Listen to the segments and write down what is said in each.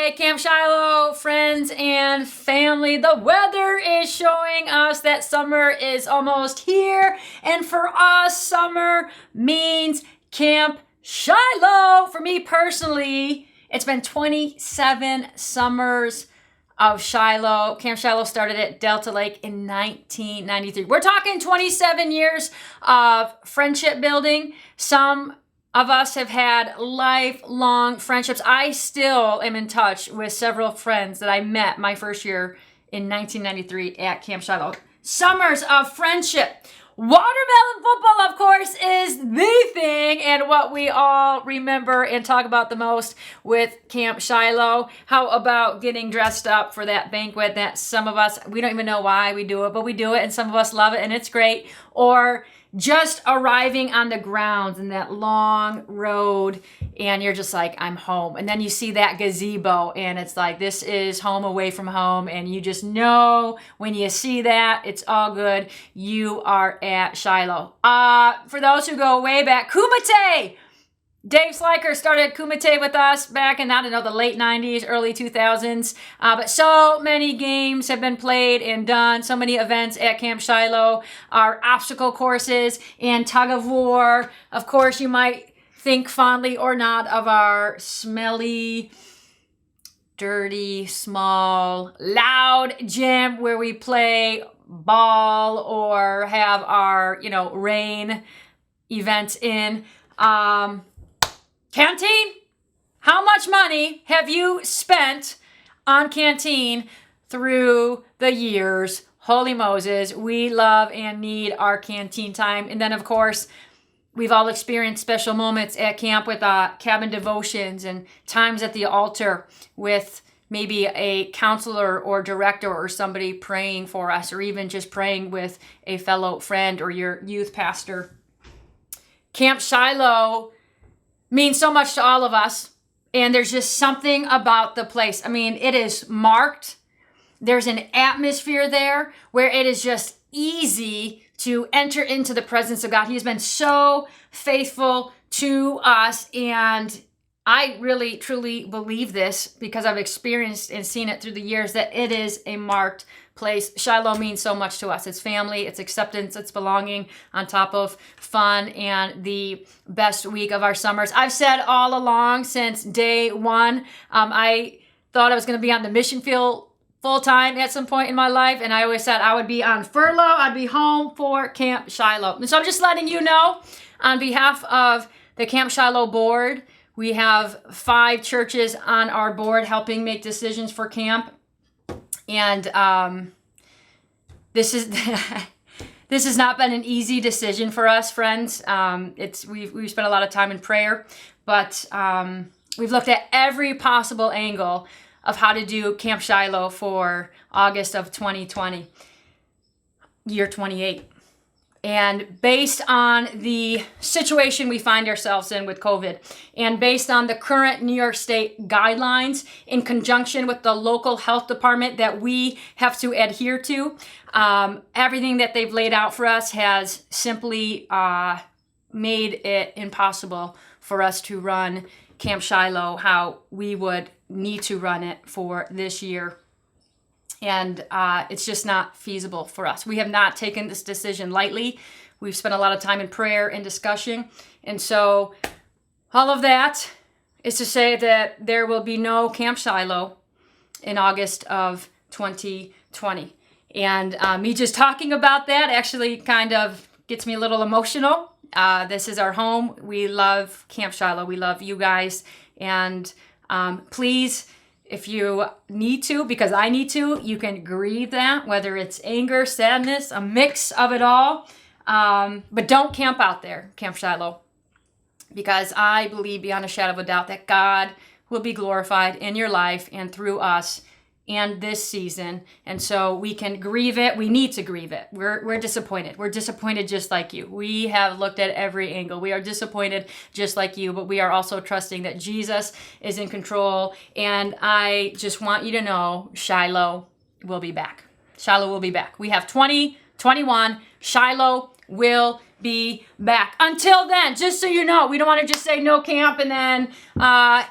Hey, Camp Shiloh, friends and family. The weather is showing us that summer is almost here. And for us, summer means Camp Shiloh. For me personally, it's been 27 summers of Shiloh. Camp Shiloh started at Delta Lake in 1993. We're talking 27 years of friendship building. Some of us have had lifelong friendships. I still am in touch with several friends that I met my first year in 1993 at Camp Shiloh. Summers of friendship. Watermelon football, of course, is the thing and what we all remember and talk about the most with Camp Shiloh. How about getting dressed up for that banquet that some of us, we don't even know why we do it, but we do it and some of us love it and it's great. Or just arriving on the grounds in that long road and you're just like, I'm home. And then you see that gazebo and it's like, this is home away from home. And you just know when you see that, it's all good. You are at Shiloh. For those who go way back, Kumite. Dave Sliker started Kumite with us back in, I don't know, the late 90s, early 2000s. But so many games have been played and done, so many events at Camp Shiloh. Our obstacle courses and tug of war. Of course, you might think fondly or not of our smelly, dirty, small, loud gym where we play ball or have our, rain events in. Canteen? How much money have you spent on canteen through the years? Holy Moses, we love and need our canteen time. And then, of course, we've all experienced special moments at camp with cabin devotions and times at the altar with maybe a counselor or director or somebody praying for us, or even just praying with a fellow friend or your youth pastor. Camp Shiloh means so much to all of us. And there's just something about the place. I mean, it is marked. There's an atmosphere there where it is just easy to enter into the presence of God. He's been so faithful to us. And I really, truly believe this because I've experienced and seen it through the years that it is a marked place. Shiloh means so much to us. It's family, it's acceptance, it's belonging on top of fun and the best week of our summers. I've said all along since day one, I thought I was going to be on the mission field full time at some point in my life. And I always said I would be on furlough. I'd be home for Camp Shiloh. And so I'm just letting you know on behalf of the Camp Shiloh board, we have 5 churches on our board helping make decisions for camp. And this has not been an easy decision for us, friends. We've spent a lot of time in prayer, but we've looked at every possible angle of how to do Camp Shiloh for August of 2020, year 28. And based on the situation we find ourselves in with COVID, and based on the current New York State guidelines in conjunction with the local health department that we have to adhere to, everything that they've laid out for us has simply made it impossible for us to run Camp Shiloh how we would need to run it for this year. And it's just not feasible for us. We have not taken this decision lightly. We've spent a lot of time in prayer and discussion. And so all of that is to say that there will be no Camp Shiloh in August of 2020. And me just talking about that actually kind of gets me a little emotional. This is our home. We love Camp Shiloh. We love you guys. And please, if you need to, because I need to, you can grieve that, whether it's anger, sadness, a mix of it all. But don't camp out there, Camp Shiloh, because I believe beyond a shadow of a doubt that God will be glorified in your life and through us and this season. And so we can grieve it. We need to grieve it. We're disappointed. We're disappointed just like you. We have looked at every angle. We are disappointed just like you, but we are also trusting that Jesus is in control. And I just want you to know Shiloh will be back. Shiloh will be back. We have 2021. Shiloh will be back. Until then, just so you know, we don't want to just say no camp and then,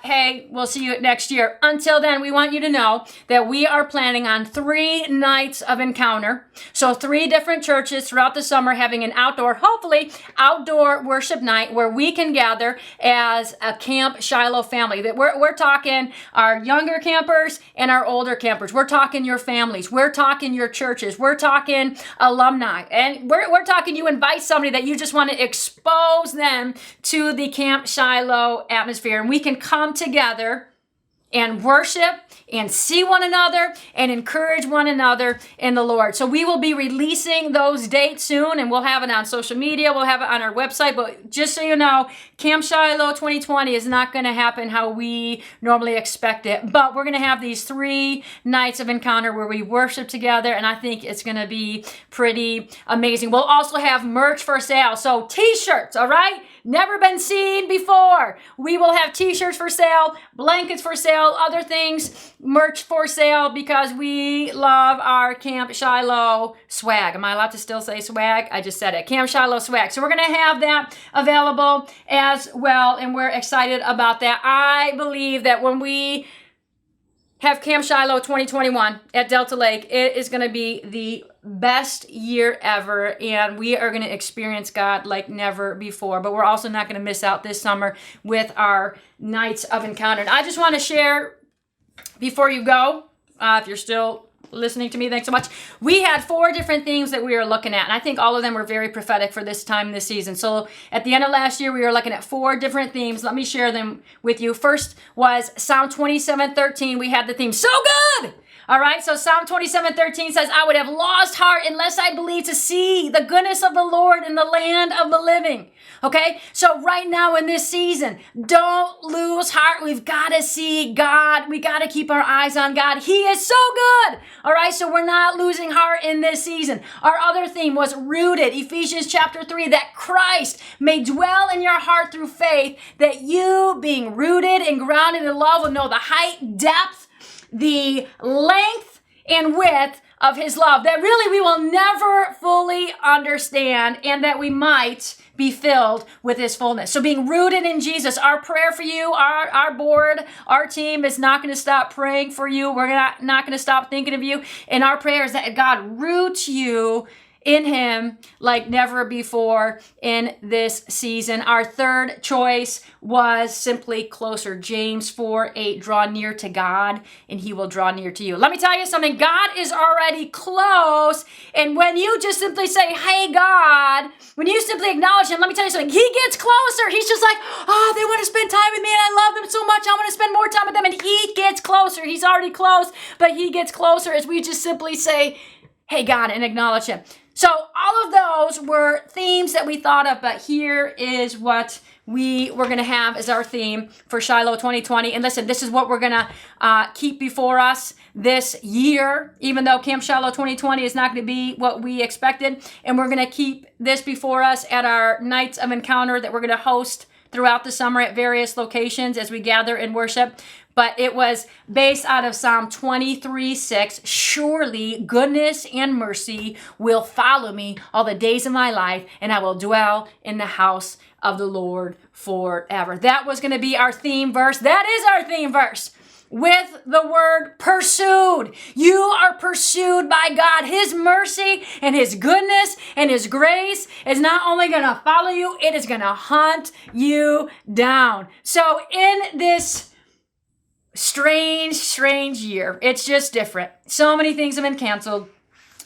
hey, we'll see you next year. Until then, we want you to know that we are planning on 3 nights of encounter. So 3 different churches throughout the summer having an outdoor, hopefully outdoor worship night where we can gather as a Camp Shiloh family. That we're talking our younger campers and our older campers. We're talking your families. We're talking your churches. We're talking alumni. And we're talking you invite somebody that you just want to expose them to the Camp Shiloh atmosphere. And we can come together and worship and see one another and encourage one another in the Lord. So we will be releasing those dates soon, and we'll have it on social media. We'll have it on our website. But just so you know, Camp Shiloh 2020 is not going to happen how we normally expect it. But we're going to have these 3 nights of encounter where we worship together, and I think it's going to be pretty amazing. We'll also have merch for sale. So t-shirts, all right? Never been seen before. We will have t-shirts for sale, blankets for sale, other things, merch for sale, because we love our Camp Shiloh swag. Am I allowed to still say swag? I just said it. Camp Shiloh swag. So we're going to have that available as well, and we're excited about that. I believe that when we have Camp Shiloh 2021 at Delta Lake, it is going to be the best year ever, and we are going to experience God like never before. But we're also not going to miss out this summer with our nights of encounter. And I just want to share before you go, if you're still listening to me, thanks so much. We had 4 different themes that we were looking at, and I think all of them were very prophetic for this time this season. So at the end of last year, we were looking at 4 different themes. Let me share them with you. First was Psalm 27:13. We had the theme, so good! All right, so Psalm 27:13 says, I would have lost heart unless I believed to see the goodness of the Lord in the land of the living. Okay, so right now in this season, don't lose heart. We've got to see God. We got to keep our eyes on God. He is so good. All right, so we're not losing heart in this season. Our other theme was rooted, Ephesians chapter 3, that Christ may dwell in your heart through faith, that you being rooted and grounded in love will know the height, depth, the length and width of his love, that really we will never fully understand, and that we might be filled with his fullness. So being rooted in Jesus, our prayer for you, our board, our team is not going to stop praying for you. We're not going to stop thinking of you. And our prayer is that God roots you in him like never before in this season. Our third choice was simply closer. James 4:8, draw near to God and he will draw near to you. Let me tell you something. God is already close. And when you just simply say, hey, God, when you simply acknowledge him, let me tell you something. He gets closer. He's just like, oh, they want to spend time with me and I love them so much. I want to spend more time with them. And he gets closer. He's already close, but he gets closer as we just simply say, hey, God, and acknowledge him. So all of those were themes that we thought of, but here is what we were going to have as our theme for Shiloh 2020. And listen, this is what we're going to keep before us this year, even though Camp Shiloh 2020 is not going to be what we expected. And we're going to keep this before us at our nights of encounter that we're going to host throughout the summer at various locations as we gather and worship. But it was based out of Psalm 23:6. Surely goodness and mercy will follow me all the days of my life, and I will dwell in the house of the Lord forever. That was going to be our theme verse. That is our theme verse, with the word pursued. You are pursued by God. His mercy and his goodness and his grace is not only going to follow you, it is going to hunt you down. So in this strange year, it's just different. So many things have been canceled.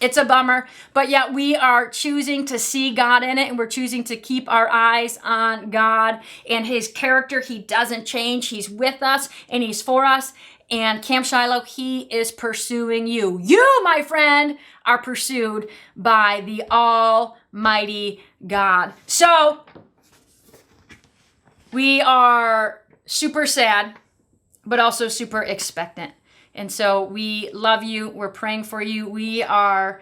It's a bummer, but yet we are choosing to see God in it, and we're choosing to keep our eyes on God and his character. He doesn't change. He's with us and he's for us. And Camp Shiloh, he is pursuing you. You, my friend, are pursued by the Almighty God. So we are super sad, but also super expectant. And so we love you. We're praying for you. We're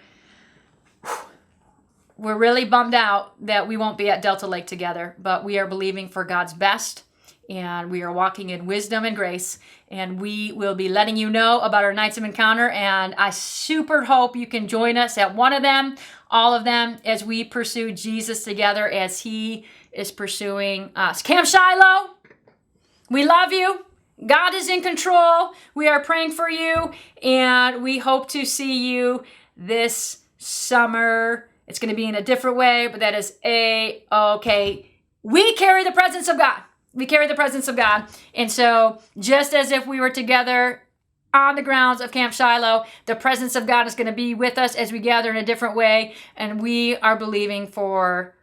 really bummed out that we won't be at Delta Lake together, but we are believing for God's best. and we are walking in wisdom and grace, and we will be letting you know about our nights of encounter, and I super hope you can join us at one of them, all of them, as we pursue Jesus together as he is pursuing us. Camp Shiloh, we love you. God is in control. We are praying for you, and we hope to see you this summer. It's going to be in a different way, but that is okay. We carry the presence of God. We carry the presence of God. And so just as if we were together on the grounds of Camp Shiloh, the presence of God is going to be with us as we gather in a different way. And we are believing for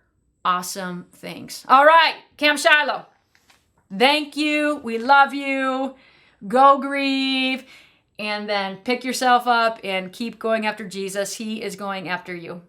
awesome things. All right, Camp Shiloh. Thank you. We love you. Go grieve. And then pick yourself up and keep going after Jesus. He is going after you.